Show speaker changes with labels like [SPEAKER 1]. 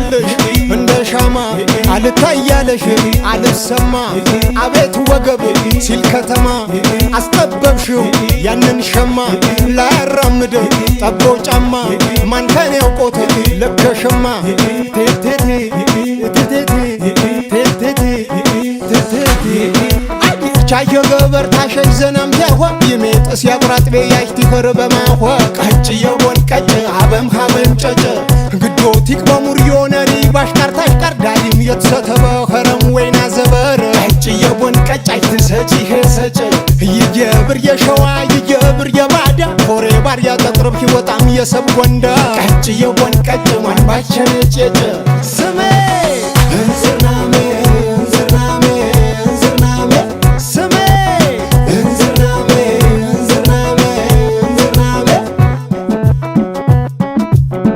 [SPEAKER 1] ያለሽ እንደ ሻማ አልታያለሽ አልሰማ አቤት ወገብ ሲል ከተማ አስጠበብሽው ያንን ሸማ ላያራምድ ጠቦ ጫማ ማን ከኔ ያውቆት ለከሸማ ቴቴቴ ቴቴቴ ቴቴቴ ቴቴቴ ቻየ ገበር ታሸይ ዘናም ያዋ ይሜጥስ ያጥራጥቤ ያይት ይፈርበማዋ ቀጭየ ወንቀጭ አበም ሀበም ጨጨ ግዶቲክ በሙር ዮነሪ ባሽካርታሽ ቀርዳሊም የተሰተበ ኸረም ወይና ዘበር ቀጭየ ወንቀጭ አይትሰጪ ሄሰጨ ይየብር የሸዋ ይየብር የባዳ ፎሬ ባር ያጠጥርብ ይወጣም የሰብ ጎንዳ ቀጭየ ወንቀጭ ማን ባቸነ ጨጨ